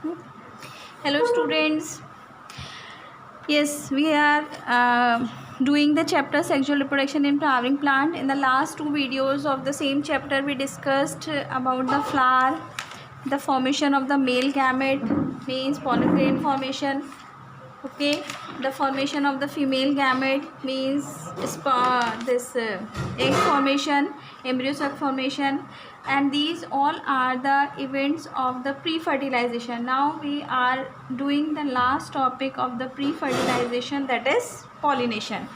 Hello students. Yes, we are doing the chapter sexual reproduction in flowering plant. In the last two videos of the same chapter we discussed about the flower, the formation of the male gamete means pollen grain formation. Okay, the formation of the female gamete means egg formation, embryo sac formation, and these all are the events of the pre-fertilization. Now we are doing the last topic of the pre-fertilization, that is pollination.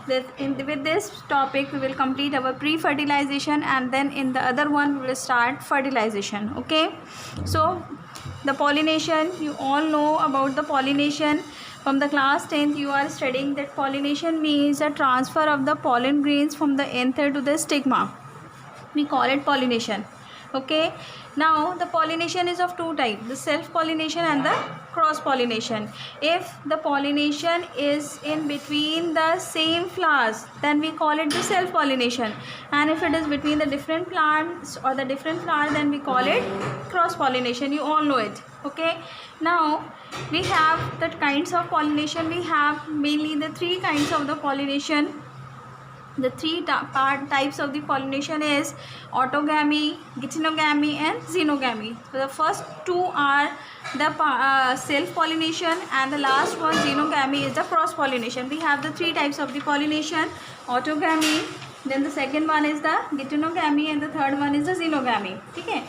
With this topic we will complete our pre-fertilization, and then in the other one we will start fertilization. Okay, so the pollination, you all know about the pollination. From the class 10th you are studying that pollination means the transfer of the pollen grains from the anther to the stigma. We call it pollination. Okay, now the pollination is of two types, the self pollination and the cross pollination. If the pollination is in between the same flowers, then we call it the self pollination, and if it is between the different plants or the different flower, then we call it cross pollination. You all know it. Okay, now we have the kinds of pollination. We have mainly the three kinds of the pollination. The three types of the pollination is autogamy, geitonogamy and xenogamy. So the first two are the self pollination, and the last one, xenogamy, is the cross pollination. We have the three types of the pollination: autogamy, then the second one is the geitonogamy, and the third one is the xenogamy. Okay,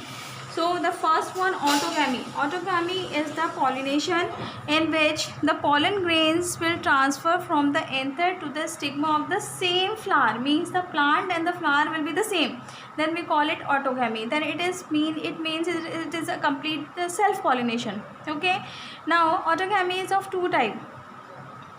so the first one, autogamy. Autogamy is the pollination in which the pollen grains will transfer from the anther to the stigma of the same flower. Means the plant and the flower will be the same. Then we call it autogamy. Then it means it is a complete self pollination. Okay. Now autogamy is of two types: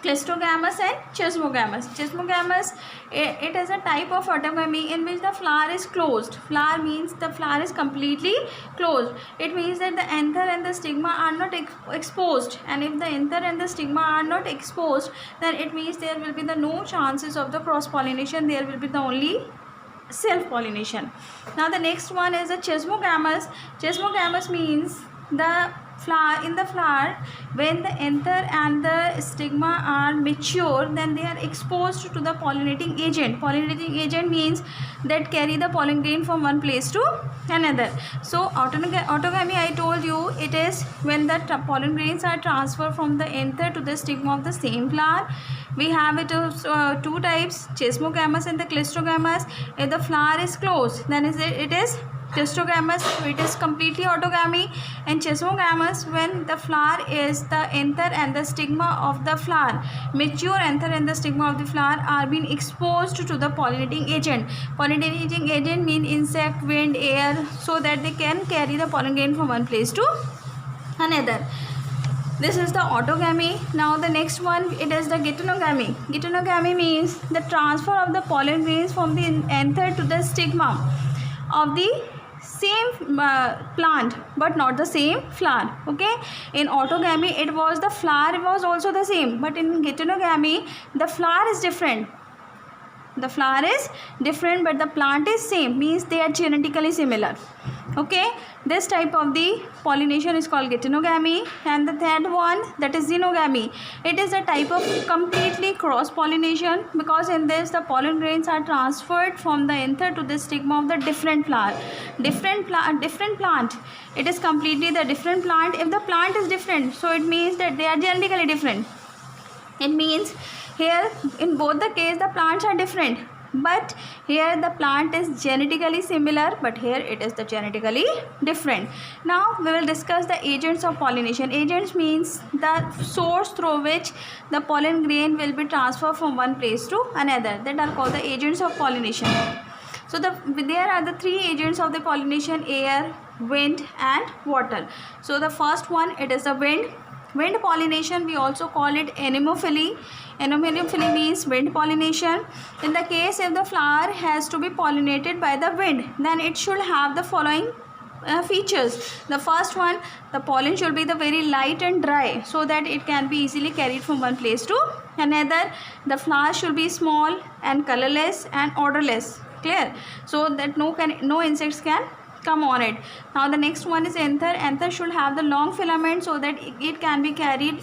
clistogamous and chesmogamous. Chesmogamous, it is a type of autogamy in which the flower is closed. Flower means the flower is completely closed. It means that the anther and the stigma are not exposed, and if the anther and the stigma are not exposed, then it means there will be no chances of the cross pollination. There will be the only self pollination. Now the next one is the chesmogamous. Chesmogamous means the flower, when the anther and the stigma are mature, then they are exposed to the pollinating agent. Pollinating agent means that carry the pollen grain from one place to another. So autogamy, I told you, it is when the pollen grains are transferred from the anther to the stigma of the same flower. We have it two types, chesmogamous and the clistogamous. If the flower is closed, then it is clistogamous, it is completely autogamy, and chesmogamous when the flower is the anther and the stigma of the flower, mature anther and the stigma of the flower are being exposed to the pollinating agent. Pollinating agent mean insect, wind, air, so that they can carry the pollen grain from one place to another. This is the autogamy. Now the next one, it is the geitonogamy. Geitonogamy means the transfer of the pollen grains from the anther to the stigma of the same plant but not the same flower. Okay, in autogamy it was the flower was also the same, but in geitonogamy the flower is different. The flower is different but the plant is same, means they are genetically similar. Okay, this type of the pollination is called geitonogamy. And the third one, that is xenogamy. It is a type of completely cross pollination, because in this the pollen grains are transferred from the anther to the stigma of the different flower. Different plant, it is completely the different plant. If the plant is different, so it means that they are genetically different. It means here in both the case the plants are different, but here the plant is genetically similar, but here it is the genetically different. Now we will discuss the agents of pollination. Agents means the source through which the pollen grain will be transferred from one place to another, that are called the agents of pollination. So there are the three agents of the pollination: air, wind and water. So the first one, it is the wind. Wind pollination, we also call it anemophily. Anemophily means wind pollination. In the case if the flower has to be pollinated by the wind, then it should have the following features. The first one, the pollen should be the very light and dry, so that it can be easily carried from one place to another. The flower should be small and colorless and odorless. Clear? So that no insects can come on it. Now the next one is anther. Anther should have the long filament so that it can be carried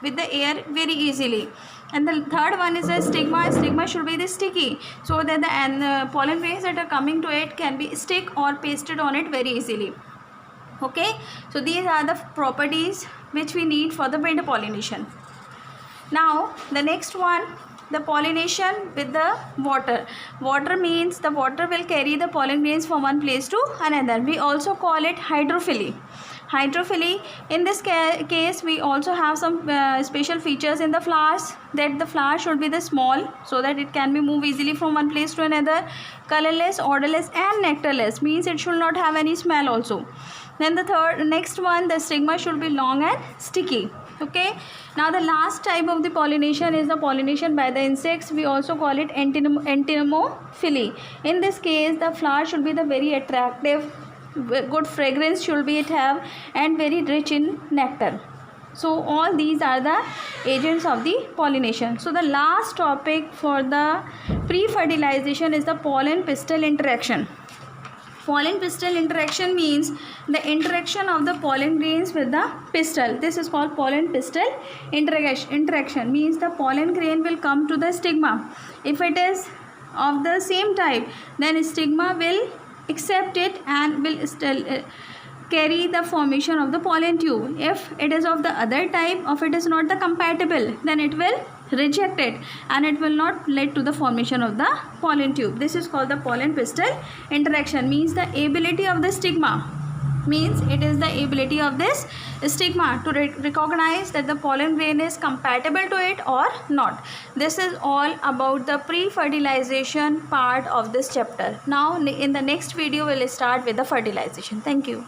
with the air very easily. And the third one is a stigma. Stigma should be the sticky so that the pollen grains that are coming to it can be stick or pasted on it very easily. Okay, so these are the properties which we need for the winter pollination. Now the next one, the pollination with the water. Water means the water will carry the pollen grains from one place to another. We also call it hydrophily. Hydrophily, in this case we also have some special features in the flowers, that the flower should be the small so that it can be moved easily from one place to another. Colorless, odorless and nectarless, means it should not have any smell also. Then the next one, the stigma should be long and sticky. Okay, now the last type of the pollination is the pollination by the insects. We also call it entomophily. In this case the flower should be the very attractive, good fragrance should be it have, and very rich in nectar. So all these are the agents of the pollination. So the last topic for the pre-fertilization is the pollen pistil interaction. Pollen pistil interaction means the interaction of the pollen grains with the pistil. This is called pollen pistil interaction. Means the pollen grain will come to the stigma. If it is of the same type, then stigma will accept it and will still carry the formation of the pollen tube. If it is of the other type, or if it is not the compatible, then it will reject it and it will not lead to the formation of the pollen tube. This is called the pollen pistil interaction. Means the ability of the stigma, means it is the ability of this stigma to recognize that the pollen grain is compatible to it or not. This is all about the pre-fertilization part of this chapter. Now in the next video we will start with the fertilization. Thank you.